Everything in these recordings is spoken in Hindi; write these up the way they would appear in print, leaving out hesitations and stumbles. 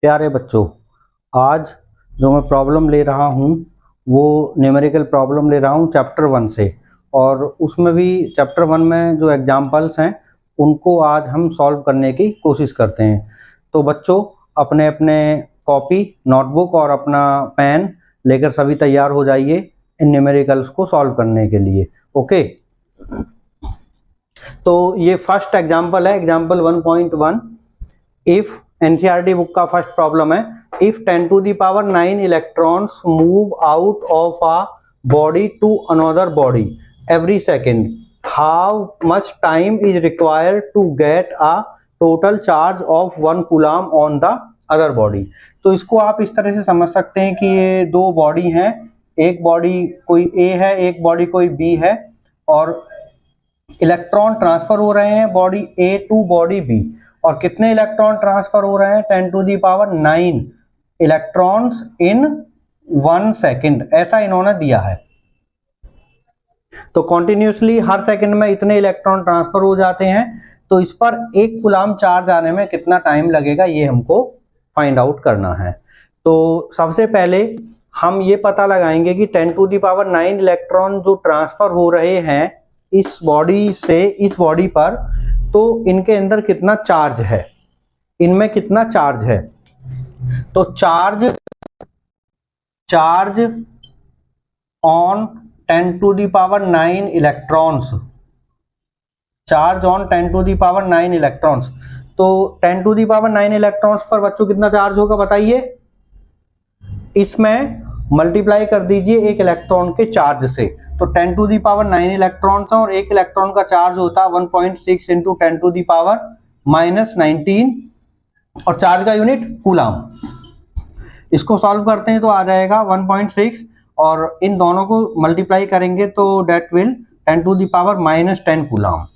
प्यारे बच्चों, आज जो मैं प्रॉब्लम ले रहा हूँ वो न्यूमेरिकल प्रॉब्लम ले रहा हूँ चैप्टर 1 से। और उसमें भी चैप्टर 1 में जो एग्जाम्पल्स हैं उनको आज हम सॉल्व करने की कोशिश करते हैं। तो बच्चों, अपने अपने कॉपी, नोटबुक और अपना पेन लेकर सभी तैयार हो जाइए इन न्यूमेरिकल्स को सॉल्व करने के लिए। ओके, तो ये फर्स्ट एग्जाम्पल है, एग्जाम्पल 1.1। इफ एनसीईआरटी बुक का फर्स्ट प्रॉब्लम है, if 10 to the power 9 electrons move out of a body to another body every second, how much time is required to get a total charge of 1 coulomb on the other body। तो इसको आप इस तरह से समझ सकते हैं कि ये दो बॉडी हैं, एक बॉडी कोई A है, एक बॉडी कोई B है, और इलेक्ट्रॉन ट्रांसफर हो रहे हैं body A to body B। और कितने इलेक्ट्रॉन ट्रांसफर हो रहे हैं? 10 to the power 9 electrons in 1 second, ऐसा इन्होंने दिया है। तो कॉन्टिन्यूसली हर सेकंड में इतने इलेक्ट्रॉन ट्रांसफर हो जाते हैं, तो इस पर 1 कूलम्ब चार्ज आने में कितना टाइम लगेगा ये हमको फाइंड आउट करना है। तो सबसे पहले हम ये पता लगाएंगे कि 10 to the power 9 इलेक्ट्रॉन जो ट्रांसफर हो रहे हैं इस बॉडी से इस बॉडी पर, तो इनके अंदर कितना चार्ज है, इनमें कितना चार्ज है। तो charge on 10 to the power 9 electrons, charge on 10 to the power 9 electrons. तो 10 to the power 9 इलेक्ट्रॉन्स पर बच्चों कितना चार्ज होगा बताइए? इसमें मल्टीप्लाई कर दीजिए एक इलेक्ट्रॉन के चार्ज से। तो 10 to the power 9 इलेक्ट्रॉन था और एक इलेक्ट्रॉन का चार्ज होता है 1.6 इंटू 10 to the power -19, और चार्ज का यूनिट कूलम्ब। इसको सॉल्व करते हैं तो आ जाएगा 1.6, और इन दोनों को मल्टीप्लाई करेंगे तो that will 10 to the power -10 coulomb.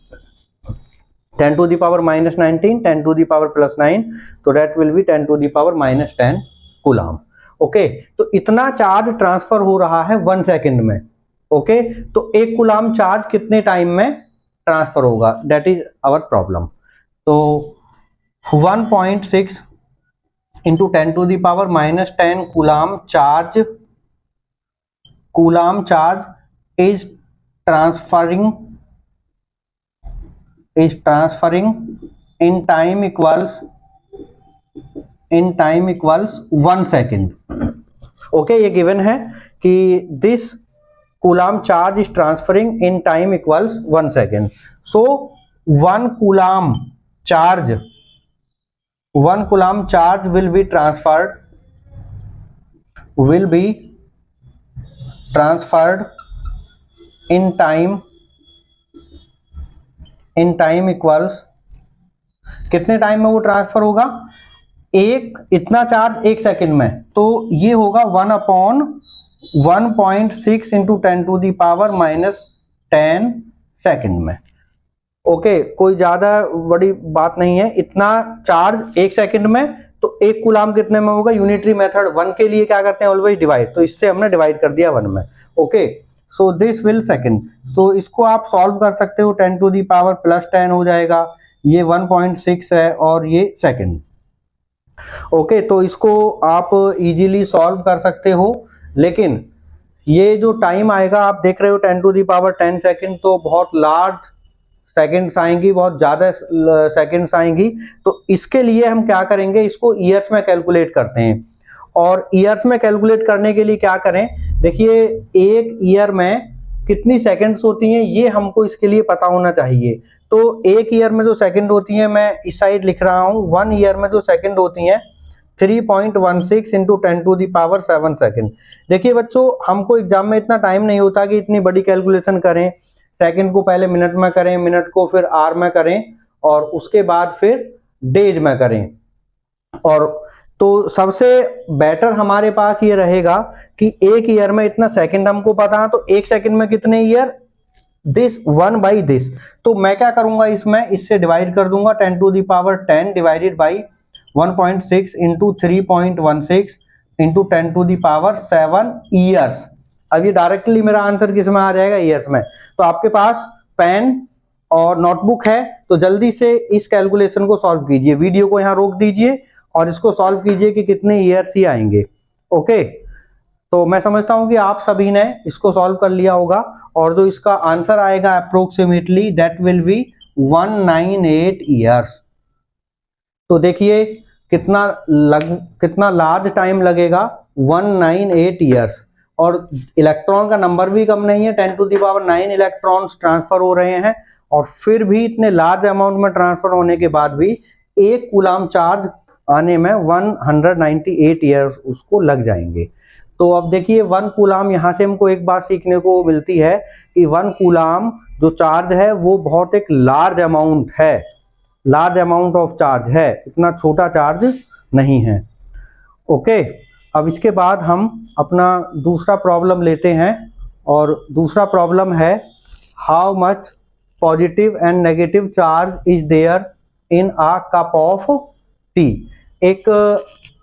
10 to the power -19, 10 to the power +9, तो that will be 10 to the power -10 coulomb. Okay, तो इतना चार्ज ट्रांसफर हो रहा है 1 सेकेंड में। ओके, तो 1 कूलम्ब चार्ज कितने टाइम में ट्रांसफर होगा, दैट इज आवर प्रॉब्लम। तो 1.6 into 10 to the power -10 coulomb charge is transferring in time equals 1 second. Okay, ये गिवन है कि this coulomb charge is transferring in time equals 1 second. So 1 coulomb charge will be transferred in time equals, कितने टाइम में वो ट्रांसफर होगा? इतना चार्ज 1 सेकेंड में, तो ये होगा 1/1.6 into 10 to the power -10 second में। ओके, कोई ज्यादा बड़ी बात नहीं है, इतना चार्ज 1 सेकेंड में, तो 1 कूलम्ब कितने में होगा? यूनिटरी मेथड 1 के लिए क्या करते हैं? ऑलवेज डिवाइड, तो इससे हमने डिवाइड कर दिया 1 में। Okay, so this will second. तो इसको आप सॉल्व कर सकते हो, 10 to the power +10 हो जाएगा, ये 1.6 है और ये सेकेंड। ओके, तो इसको आप इजीली सॉल्व कर सकते हो, लेकिन ये जो टाइम आएगा आप देख रहे हो 10 to the power 10 सेकेंड, तो बहुत लार्ज सेकेंड्स आएंगी, बहुत ज्यादा सेकेंड्स आएंगी। तो इसके लिए हम क्या करेंगे, इसको ईयर्स में कैलकुलेट करते हैं। और ईयर्स में कैलकुलेट करने के लिए क्या करें, देखिए एक ईयर में कितनी सेकेंड्स होती हैं ये हमको इसके लिए पता होना चाहिए। तो एक ईयर में जो सेकेंड होती है, मैं इस साइड लिख रहा हूँ, 1 ईयर में जो सेकेंड होती हैं 3.16 into 10 to the power 7 second. देखिए बच्चों, हमको एग्जाम में इतना टाइम नहीं होता कि इतनी बड़ी कैलकुलेशन करें। सेकंड को पहले मिनट में करें, मिनट को फिर आवर में करें, और उसके बाद फिर डेज में करें। और तो सबसे बेटर हमारे पास ये रहेगा कि एक ईयर में इतना सेकंड हमको पता है, तो 1 सेकंड में कितने ईयर, दिस 1 बाई दिस। तो मैं क्या करूंगा, इसमें इससे डिवाइड कर दूंगा, 10 to the power 10 divided by 1.6 into 3.16 into 10 to the power 7 years. अब ये डायरेक्टली मेरा आंसर किस में आ जाएगा? ईयर्स में। तो आपके पास पेन और नोटबुक है तो जल्दी से इस कैलकुलेशन को सॉल्व कीजिए। वीडियो को यहाँ रोक दीजिए और इसको सॉल्व कीजिए कि कितने ईयर्स ही आएंगे। ओके, तो मैं समझता हूं कि आप सभी ने इसको सॉल्व कर लिया होगा, और जो इसका आंसर आएगा approximately that will be 198 years. तो देखिए कितना लार्ज टाइम लगेगा, 198 ईयर्स। और इलेक्ट्रॉन का नंबर भी कम नहीं है, 10⁹ इलेक्ट्रॉन्स ट्रांसफर हो रहे हैं, और फिर भी इतने लार्ज अमाउंट में ट्रांसफर होने के बाद भी 1 कूलाम चार्ज आने में 198 ईयर्स उसको लग जाएंगे। तो अब देखिए 1 कूलाम, यहाँ से हमको एक बात सीखने को मिलती है कि 1 कूलाम जो चार्ज है वो बहुत एक लार्ज अमाउंट है, लार्ज अमाउंट ऑफ चार्ज है, इतना छोटा चार्ज नहीं है। ओके, अब इसके बाद हम अपना दूसरा प्रॉब्लम लेते हैं, और दूसरा प्रॉब्लम है how much positive and negative charge is there in a cup of tea. एक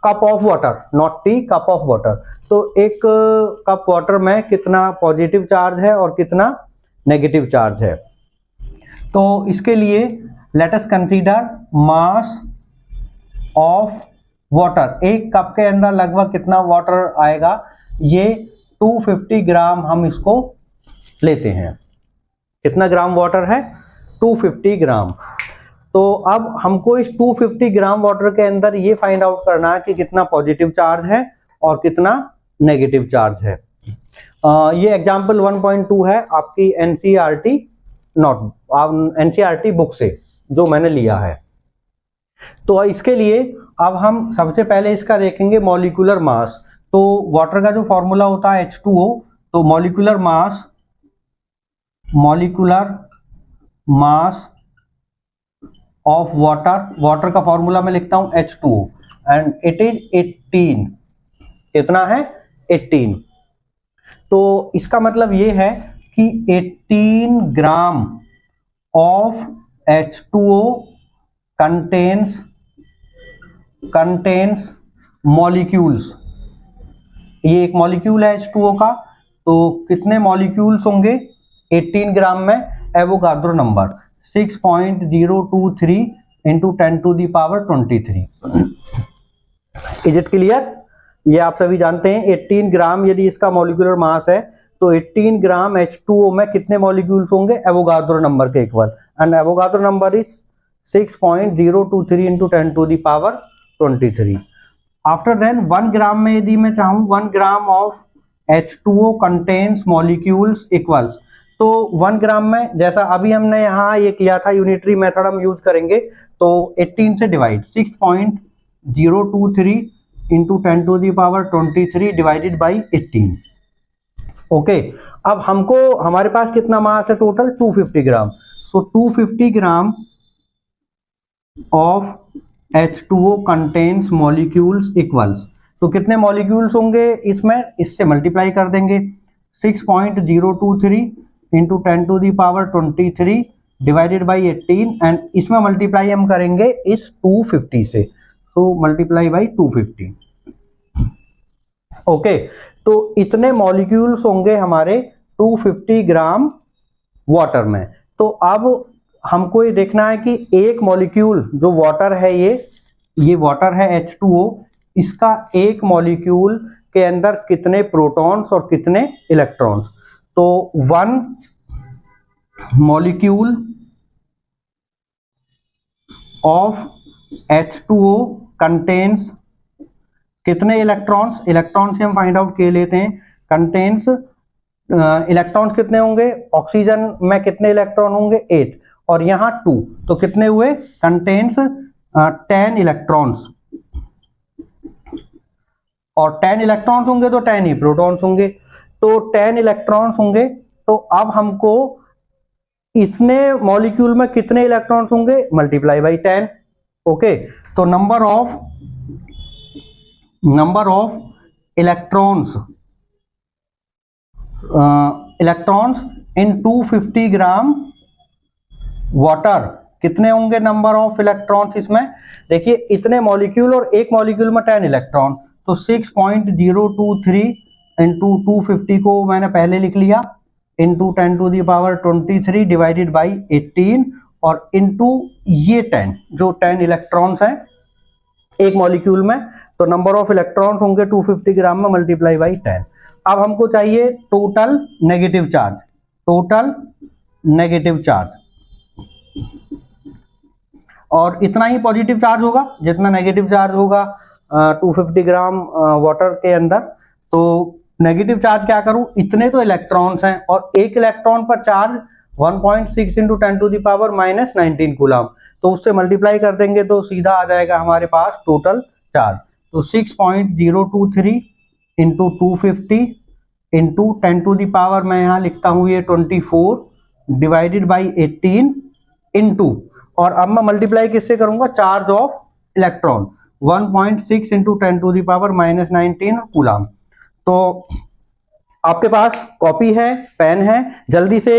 cup of water, not tea, cup of water. तो एक कप वाटर में कितना पॉजिटिव चार्ज है और कितना नेगेटिव चार्ज है। तो इसके लिए let us consider mass of water. एक कप के अंदर लगभग कितना वाटर आएगा, ये 250 ग्राम हम इसको लेते हैं। कितना ग्राम वाटर है, 250 ग्राम। तो अब हमको इस 250 ग्राम वाटर के अंदर ये फाइंड आउट करना है कि कितना पॉजिटिव चार्ज है और कितना नेगेटिव चार्ज है। ये एग्जाम्पल 1.2 है आपकी एनसीईआरटी एनसीईआरटी बुक से जो मैंने लिया है। तो इसके लिए अब हम सबसे पहले इसका देखेंगे मॉलिक्यूलर मास। तो वाटर का जो फॉर्मूला होता है H2O, तो मॉलिक्यूलर मास ऑफ वाटर का फॉर्मूला मैं लिखता हूं H2O, एंड इट इज 18। कितना है, 18। तो इसका मतलब ये है कि 18 ग्राम ऑफ H2O कंटेन्स मॉलिक्यूल्स। ये एक मॉलिक्यूल है H2O का, तो कितने मॉलिक्यूल्स होंगे 18 ग्राम में, Avogadro number 6.023 into 10⁻23। Is it clear? ये आप सभी जानते हैं 18 ग्राम यदि इसका मॉलिक्यूलर मास है तो 18 ग्राम H2O में कितने मॉलिक्यूल्स होंगे, एवोगाड्रो नंबर के equal, and Avogadro number is 6.023 into 10⁻23। After then 1 gram में यदि मैं चाहूं 1 gram of H2O contains molecules equals, तो 1 ग्राम में जैसा अभी हमने यहाँ ये किया था यूनिटरी मेथड हम यूज करेंगे, तो 18 से divide 6.023 into 10⁻23 divided by 18। Okay, अब हमको हमारे पास कितना मास है total, 250 gram. So 250 gram of H2O contains molecules equals, तो कितने मॉलिक्यूल्स होंगे इसमें, इससे मल्टीप्लाई कर देंगे 6.023 इंटू 10⁻23 डिवाइडेड बाई 18, एंड इसमें मल्टीप्लाई हम करेंगे इस 250 से, तो मल्टीप्लाई बाई 250। ओके, तो इतने मॉलिक्यूल्स होंगे हमारे 250 ग्राम वाटर में। तो अब हमको ये देखना है कि एक मॉलिक्यूल जो वाटर है, ये वाटर है H2O, इसका एक मॉलिक्यूल के अंदर कितने प्रोटॉन्स और कितने इलेक्ट्रॉन्स। तो 1 मॉलिक्यूल ऑफ H2O कंटेन्स कितने इलेक्ट्रॉन्स, इलेक्ट्रॉन से हम फाइंड आउट कर लेते हैं, कंटेन्स इलेक्ट्रॉन्स कितने होंगे, ऑक्सीजन में कितने इलेक्ट्रॉन होंगे 8, और यहाँ 2, तो कितने हुए, कंटेन्स 10 इलेक्ट्रॉन्स, और 10 इलेक्ट्रॉन्स होंगे तो 10 ही प्रोटॉन्स होंगे, तो 10 इलेक्ट्रॉन्स होंगे। तो अब हमको इसने मॉलिक्यूल में कितने इलेक्ट्रॉन्स होंगे, मल्टीप्लाई बाई 10। ओके, तो number of electrons in 250 gram water कितने होंगे, नंबर ऑफ इलेक्ट्रॉन्स इसमें, देखिए इतने मॉलिक्यूल और एक मॉलिक्यूल में 10 इलेक्ट्रॉन, तो 6.023 इंटू 250 को मैंने पहले लिख लिया, इंटू 10⁻23 डिवाइडेड बाई 18, और इंटू ये 10 जो 10 इलेक्ट्रॉन्स हैं एक मॉलिक्यूल में, तो नंबर ऑफ इलेक्ट्रॉन्स होंगे 250 ग्राम में मल्टीप्लाई बाई 10। अब हमको चाहिए total negative charge, total negative charge, और इतना ही पॉजिटिव चार्ज होगा जितना नेगेटिव चार्ज होगा 250 ग्राम वाटर के अंदर। तो नेगेटिव चार्ज क्या करूं, इतने तो इलेक्ट्रॉन्स हैं और एक इलेक्ट्रॉन पर charge 1.6 into 10 to the power minus 19 coulomb, तो उससे मल्टीप्लाई कर देंगे तो सीधा आ जाएगा हमारे पास टोटल चार्ज। तो 6.023 into 250 into 10 to the power, मैं यहाँ लिखता हूँ ये 24 डिवाइडेड बाई 18 इंटू, और अब मैं मल्टीप्लाई किससे करूंगा, charge of electron 1.6 into 10 to the power minus 19 coulomb. तो आपके पास कॉपी है, पेन है, जल्दी से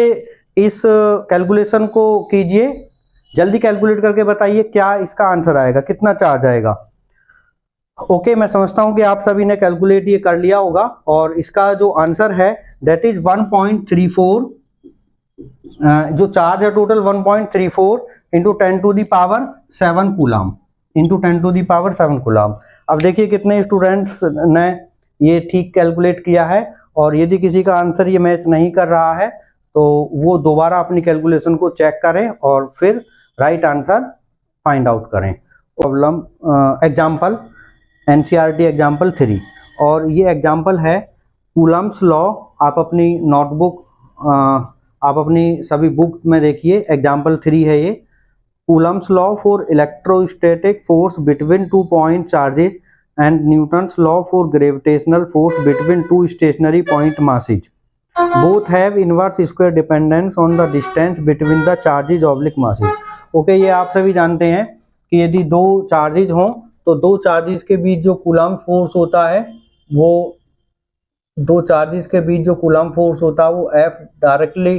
इस कैलकुलेशन को कीजिए, जल्दी कैलकुलेट करके बताइए क्या इसका आंसर आएगा, कितना चार्ज आएगा। ओके, मैं समझता हूं कि आप सभी ने कैलकुलेट ये कर लिया होगा, और इसका जो आंसर है दैट इज 1.34, जो चार्ज है total 1.34 into 10 to the power 7 coulomb, into 10 to the power 7 coulomb. अब देखिए कितने स्टूडेंट्स ने ये ठीक कैलकुलेट किया है, और यदि किसी का आंसर ये मैच नहीं कर रहा है तो वो दोबारा अपनी कैलकुलेशन को चेक करें और फिर राइट आंसर फाइंड आउट करें। प्रॉब्लम एग्जाम्पल एनसीईआरटी एग्जाम्पल 3, और ये एग्जाम्पल है कूलम्स लॉ। आप अपनी नोटबुक, आप अपनी सभी बुक में देखिए, एग्जाम्पल 3 है ये। Coulomb's law for electrostatic force between 2 point charges and Newton's law for gravitational force between 2 stationary point masses, both have inverse square dependence on the distance between the charges oblique masses। Okay, ये आप सभी जानते हैं कि यदि दो चार्जेज हों तो दो चार्जेस के बीच जो कूलम्ब फोर्स होता है वो F डायरेक्टली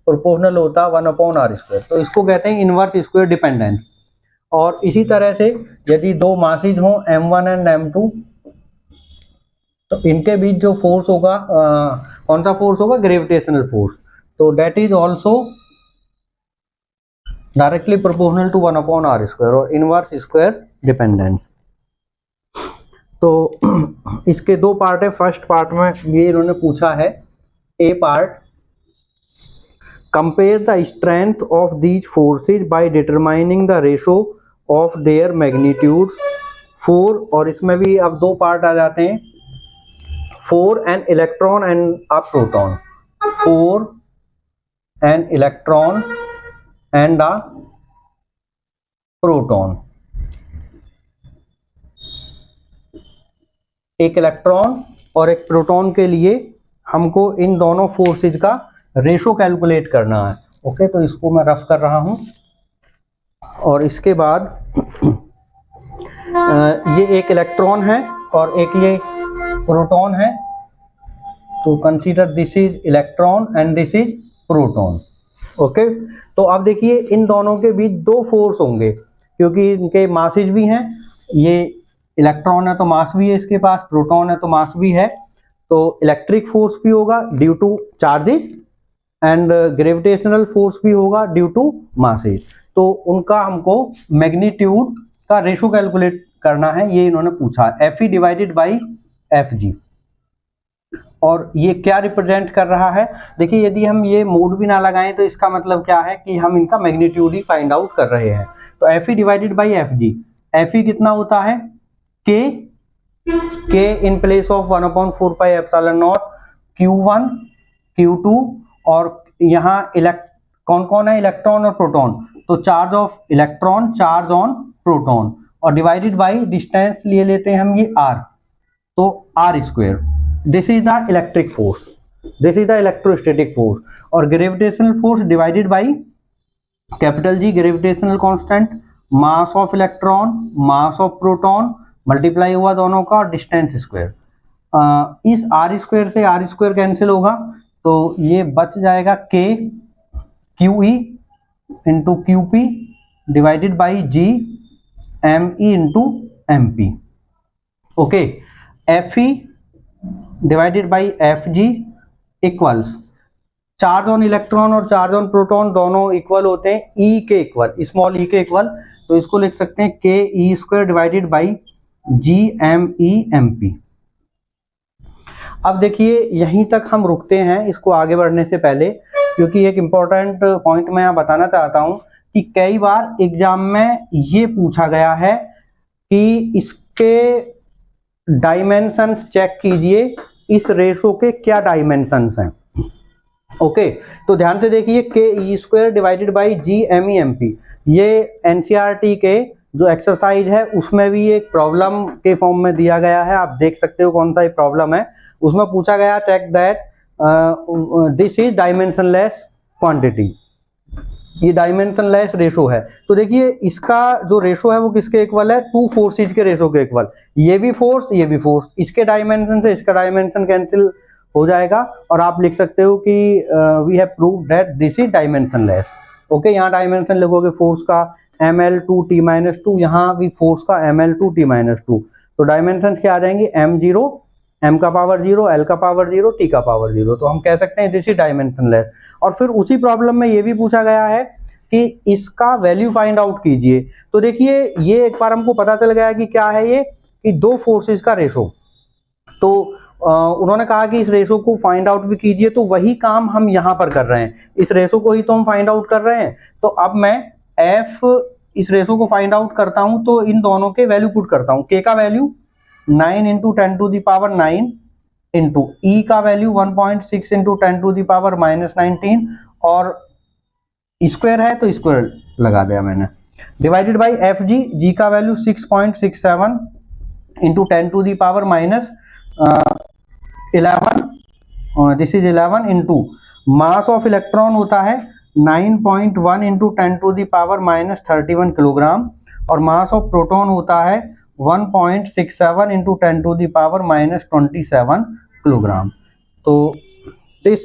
प्रोपोर्शनल होता है 1/r²। तो इसको कहते हैं इनवर्स स्क्वायर डिपेंडेंस। और इसी तरह से यदि दो मासेज हों m1 एंड m2, तो इनके बीच जो फोर्स होगा, कौन सा फोर्स होगा, ग्रेविटेशनल फोर्स, तो that is also directly proportional to 1/r² और इनवर्स स्क्वायर डिपेंडेंस। तो इसके दो पार्ट है। फर्स्ट पार्ट में ये इन्होंने पूछा है, A part, compare the strength of these forces by determining the ratio of their magnitude 4, और इसमें भी अब दो पार्ट आ जाते हैं, 4 an electron and a proton, 4 an electron and a proton। एक इलेक्ट्रॉन और एक प्रोटॉन के लिए हमको इन दोनों फोर्सेज का रेशो कैलकुलेट करना है। ओके, तो इसको मैं रफ कर रहा हूं, और इसके बाद ये एक इलेक्ट्रॉन है और एक ये प्रोटॉन है, तो consider this is electron and this is proton. Okay, तो अब देखिए इन दोनों के बीच दो फोर्स होंगे, क्योंकि इनके मासेज भी हैं, ये इलेक्ट्रॉन है तो मास भी है इसके पास, प्रोटॉन है तो मास भी है, तो इलेक्ट्रिक फोर्स भी होगा due two charges and gravitational force भी होगा ड्यू टू मासेज। तो उनका हमको मैग्नीट्यूड का रेशो कैलकुलेट करना है, ये इन्होंने पूछा, Fe डिवाइडेड बाई Fg। और ये क्या रिप्रेजेंट कर रहा है, देखिए यदि हम ये मोड भी ना लगाएं तो इसका मतलब क्या है कि हम इनका मैग्नीट्यूड ही फाइंड आउट कर रहे हैं। तो Fe divided by Fg, Fe कितना होता है, K in place of 1/4 pi epsilon not Q1 Q2, और यहाँ कौन कौन है, इलेक्ट्रॉन और प्रोटॉन, तो charge of electron, charge on proton, और डिवाइडेड बाई डिस्टेंस लिए लेते हैं हम ये r, तो r²। This is the electric force, this is the electrostatic force. और gravitational force divided by capital G gravitational constant, mass of electron, mass of proton, multiply हुआ दोनों का, डिस्टेंस स्क्वायर। इस r² से r² कैंसिल होगा, तो ये बच जाएगा K QE into QP divided by G ME into MP। Okay, Fe divided by Fg equals, charge on electron और चार्ज ऑन प्रोटॉन दोनों इक्वल होते हैं E के इक्वल, स्मॉल e के इक्वल, तो इसको लिख सकते हैं K E square divided by G M E M P. अब देखिए यहीं तक हम रुकते हैं इसको आगे बढ़ने से पहले, क्योंकि एक इम्पॉर्टेंट पॉइंट मैं यहाँ बताना चाहता हूँ कि कई बार एग्जाम में ये पूछा गया है कि इसके डायमेंशंस चेक कीजिए, इस रेशो के क्या डायमेंशंस हैं। ओके, तो ध्यान से देखिए K E square divided by G M E M P, ये एनसीईआरटी के जो एक्सरसाइज है उसमें भी एक प्रॉब्लम के फॉर्म में दिया गया है। आप देख सकते हो कौन सा प्रॉब्लम है। उसमें पूछा गया check that this is dimensionless quantity, ये डायमेंशनलेस रेशो है। तो देखिए इसका जो रेशो है वो किसके इक्वल है, टू फोर्सेज के रेशो के इक्वल। ये भी फोर्स ये भी फोर्स, इसके डायमेंशन से इसका डायमेंशन कैंसिल हो जाएगा और आप लिख सकते हो कि we have proved that this is dimensionless. Okay, यहाँ डायमेंशन लिखोगे फोर्स का ml2t-2, यहाँ भी फोर्स का ml2t-2। तो डायमेंशन क्या आ जाएंगे, m0, m का पावर 0, l का पावर 0, t का पावर 0। तो हम कह सकते हैं दिस इज डायमेंशनलेस। और फिर उसी प्रॉब्लम में ये भी पूछा गया है कि इसका वैल्यू फाइंड आउट कीजिए। तो देखिए ये एक बार हमको पता चल गया कि क्या है ये, कि दो फोर्सेस का रेशो। तो उन्होंने कहा कि इस रेशो को फाइंड आउट भी कीजिए, तो वही काम हम यहाँ पर कर रहे हैं। इस रेशो को ही तो हम फाइंड आउट कर रहे हैं। तो अब मैं एफ इस रेशो को फाइंड आउट करता हूँ, तो इन दोनों के वैल्यू पुट करता हूँ। के का वैल्यू 9 इंटू 10⁻⁹ इंटू ई का वैल्यू 1.6 इंटू 10⁻⁻19 और स्क्वायर है तो स्क्वायर लगा दिया मैंने, डिवाइडेड बाई एफ जी, जी का value 6.67 into 10⁻⁻11, this is 11 into mass of electron होता है 9.1 इंटू 10⁻⁻31 किलोग्राम और मास ऑफ प्रोटॉन होता है 1.67 इंटू 10⁻⁻27 किलोग्राम। तो this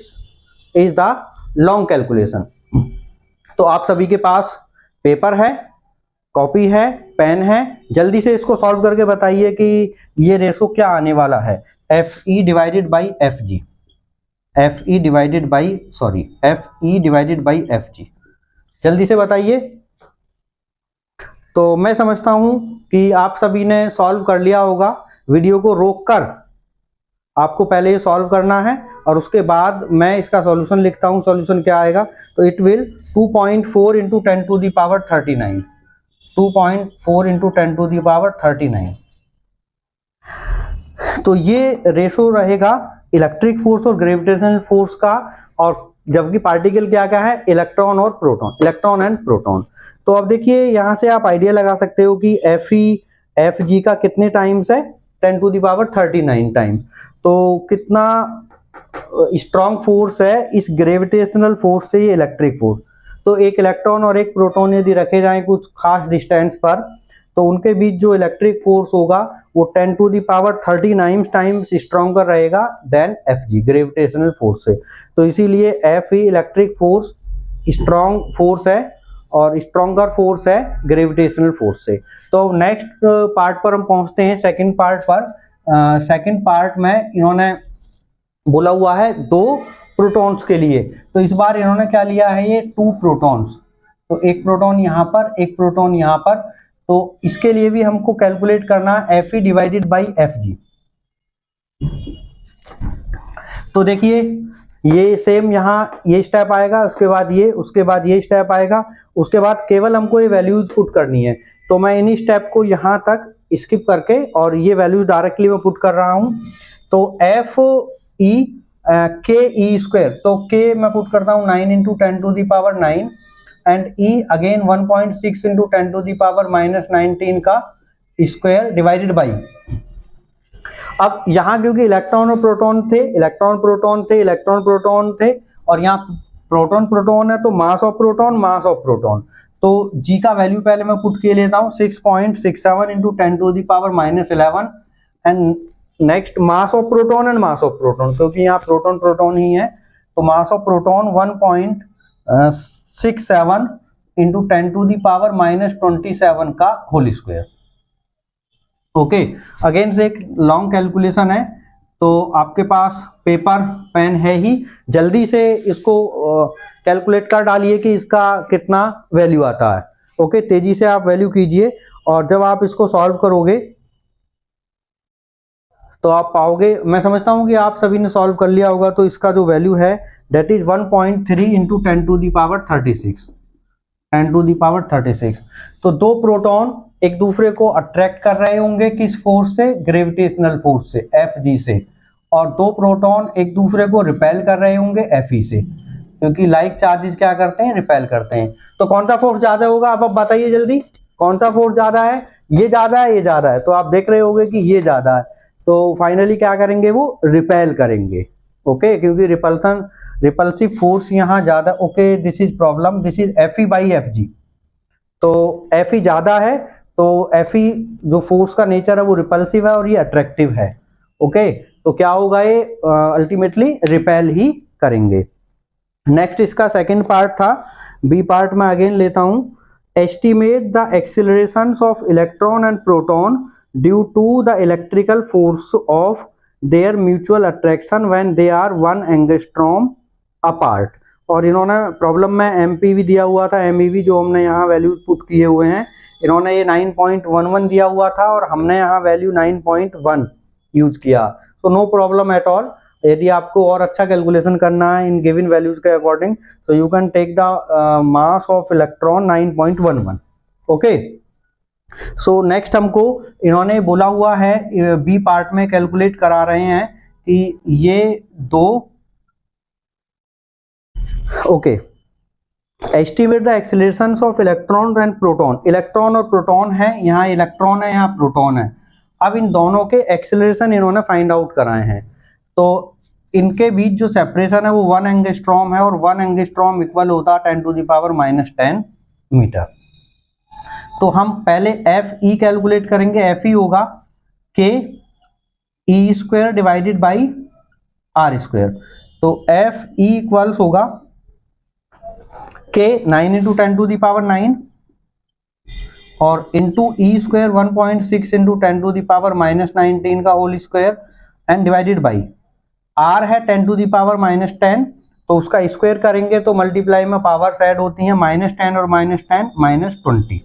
is the long calculation. तो आप सभी के पास पेपर है, कॉपी है, पेन है, जल्दी से इसको सॉल्व करके बताइए कि ये रेशो क्या आने वाला है, F E divided by F G, F E divided by F G. जल्दी से बताइए। तो मैं समझता हूं कि आप सभी ने सॉल्व कर लिया होगा। वीडियो को रोककर आपको पहले ये सॉल्व करना है और उसके बाद मैं इसका सॉल्यूशन लिखता हूं। सॉल्यूशन क्या आएगा, तो इट विल 2.4 इंटू 10⁻39, 2.4 इंटू 10⁻39। तो ये रेशो रहेगा इलेक्ट्रिक फोर्स और ग्रेविटेशनल फोर्स का, और जबकि पार्टिकल क्या क्या है, इलेक्ट्रॉन और प्रोटॉन, इलेक्ट्रॉन एंड प्रोटॉन। तो अब देखिए यहाँ से आप आइडिया लगा सकते हो कि एफ ई एफ जी का कितने टाइम्स है, 10⁻39 टाइम्स। तो कितना स्ट्रॉन्ग फोर्स है इस ग्रेविटेशनल फोर्स से ये इलेक्ट्रिक फोर्स। तो एक इलेक्ट्रॉन और एक प्रोटॉन यदि रखे जाएं कुछ खास डिस्टेंस पर, तो उनके बीच जो इलेक्ट्रिक फोर्स होगा वो 10⁻39 टाइम्स स्ट्रॉन्गर रहेगा then F G, gravitational force से। तो इसीलिए F E electric force strong force है और स्ट्रॉन्गर फोर्स है ग्रेविटेशनल फोर्स से। तो नेक्स्ट पार्ट पर हम पहुंचते हैं, सेकंड पार्ट पर। सेकंड पार्ट में इन्होंने बोला हुआ है दो प्रोटॉन्स के लिए, तो इस बार इन्होंने क्या लिया है, ये 2 प्रोटॉन्स। तो एक प्रोटॉन यहाँ पर, एक प्रोटॉन यहाँ पर। तो इसके लिए भी हमको कैलकुलेट करना F E divided by F G. तो देखिए ये सेम यहाँ ये स्टेप आएगा, उसके बाद ये, उसके बाद ये स्टेप आएगा, उसके बाद केवल हमको ये वैल्यूज पुट करनी है। तो मैं इन्हीं स्टेप को यहाँ तक स्किप करके और ये वैल्यूज डायरेक्टली मैं पुट कर रहा हूँ। तो एफ ई के ई स्क्वायर, तो के मैं पुट करता हूँ 9 into 10⁻9 and E again 1.6 into 10⁻⁻19 का स्क्वायर डिवाइडेड बाई। अब यहाँ क्योंकि इलेक्ट्रॉन और प्रोटॉन थे, इलेक्ट्रॉन प्रोटॉन थे, इलेक्ट्रॉन प्रोटॉन थे, और यहाँ प्रोटॉन प्रोटॉन है तो मास of proton, mass of proton. तो जी का वैल्यू पहले मैं पुट किए लेता हूँ 6.67 into 10⁻⁻11 and next mass of proton and mass of proton, क्योंकि यहाँ प्रोटॉन प्रोटॉन ही है। तो मास ऑफ प्रोटॉन 1.67 इंटू 10⁻⁻27 का होल स्क्वायर। ओके, अगेन से एक लॉन्ग कैलकुलेशन है। तो आपके पास पेपर पेन है ही, जल्दी से इसको कैलकुलेट कर डालिए कि इसका कितना वैल्यू आता है। ओके, तेजी से आप वैल्यू कीजिए और जब आप इसको सॉल्व करोगे तो आप पाओगे, मैं समझता हूं कि आप सभी ने सॉल्व कर लिया होगा। तो इसका जो वैल्यू है दैट इज 1.3 इंटू 10⁻36, 10⁻36। तो दो प्रोटॉन एक दूसरे को अट्रैक्ट कर रहे होंगे किस फोर्स से, ग्रेविटेशनल फोर्स से, Fg से, और दो प्रोटॉन एक दूसरे को रिपेल कर रहे होंगे Fe से, क्योंकि लाइक चार्जेस क्या करते हैं, रिपेल करते हैं। तो कौन सा फोर्स ज्यादा होगा, आप बताइए जल्दी, कौन सा फोर्स ज्यादा है, ये ज्यादा है, ये ज्यादा है। तो आप देख रहे होंगे कि ये ज्यादा है, तो फाइनली क्या करेंगे, वो रिपेल करेंगे। ओके, क्योंकि रिपल्सिव फोर्स यहाँ ज्यादा। Okay, this is problem, this is Fe/Fg। तो Fe ज्यादा है, तो Fe जो फोर्स का नेचर है वो रिपल्सिव है और ये अट्रैक्टिव है। ओके, तो क्या होगा, ये अल्टीमेटली रिपेल ही करेंगे। नेक्स्ट इसका सेकंड पार्ट था, बी पार्ट में अगेन लेता हूं। Estimate the accelerations of electron and proton due to the electrical force of their mutual attraction when they are 1 angstrom apart. और इन्होंने प्रॉब्लम में एमपीवी दिया हुआ था, एमईवी जो हमने यहाँ वैल्यूज पुट किए हुए हैं, इन्होंने ये 9.11 दिया हुआ था और हमने यहाँ वैल्यू 9.1 यूज किया। तो नो प्रॉब्लम एट ऑल। यदि आपको और अच्छा कैलकुलेशन करना है इन गिवन वैल्यूज के अकॉर्डिंग, तो you can take the mass of electron 9.11। Okay, so next हमको इन्होंने बोला हुआ है, बी पार्ट में कैलकुलेट करा रहे हैं कि ये दो, okay, estimate the accelerations of electron and proton. Electron और प्रोटॉन है, यहाँ इलेक्ट्रॉन है, यहाँ प्रोटॉन है। अब इन दोनों के एक्सीलरेशन इन्होंने फाइंड आउट कराए हैं। तो इनके बीच जो सेपरेशन है वो 1 एंगस्ट्रॉम है, और 1 एंगस्ट्रॉम इक्वल होता है 10⁻⁻10 मीटर। तो हम पहले Fe कैलकुलेट करेंगे। Fe होगा K E² divided by R²। तो Fe इक्वल्स होगा K 9 इंटू 10⁻9 और इंटू E² 1.6 इंटू 10⁻⁻19 का whole square and divided by R है 10⁻⁻10, तो उसका स्क्वायर करेंगे तो मल्टीप्लाई में पावर्स ऐड होती हैं, -10 और -10 -20।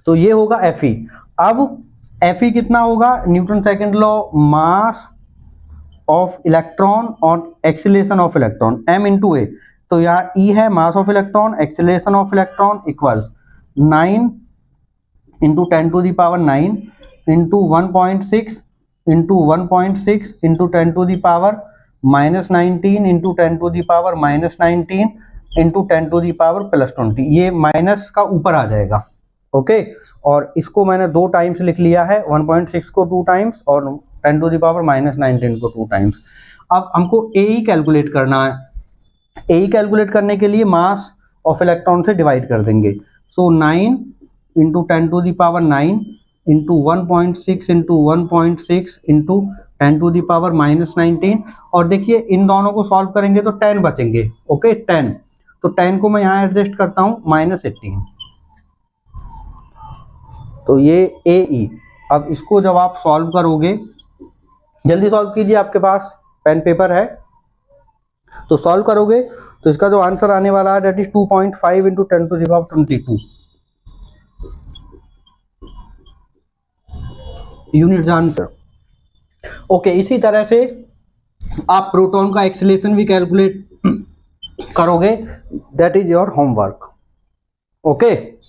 तो ये होगा Fe। अब Fe कितना होगा, Newton second law, mass of electron और acceleration of electron, m into A. तो यहाँ E है mass of electron, acceleration of electron equals 9 into 10⁻9 into 1.6 into 1.6 into 10⁻⁻19 into 10⁻⁻19 into 10⁻+20। ये माइनस का ऊपर आ जाएगा। ओके, और इसको मैंने 2 टाइम्स लिख लिया है, 1.6 को 2 टाइम्स और 10⁻⁻19 को 2 टाइम्स। अब हमको ए ही कैलकुलेट करना है। ए ही कैलकुलेट करने के लिए मास ऑफ इलेक्ट्रॉन से डिवाइड कर देंगे। सो 9 इंटू 10⁻9 इंटू 1.6 इंटू 1.6 इंटू 10⁻⁻19। और देखिए इन दोनों को सॉल्व करेंगे तो 10 बचेंगे। ओके, 10, तो 10 को मैं यहाँ एडजस्ट करता हूँ, -18। तो ये AE। अब इसको जब आप सॉल्व करोगे, जल्दी सॉल्व कीजिए, आपके पास पेन पेपर है तो सॉल्व करोगे तो इसका जो आंसर आने वाला है that is 2.5 into 10⁻22 unit answer. Okay, इसी तरह से आप प्रोटॉन का एक्सीलरेशन भी कैलकुलेट करोगे, that is your homework. Okay.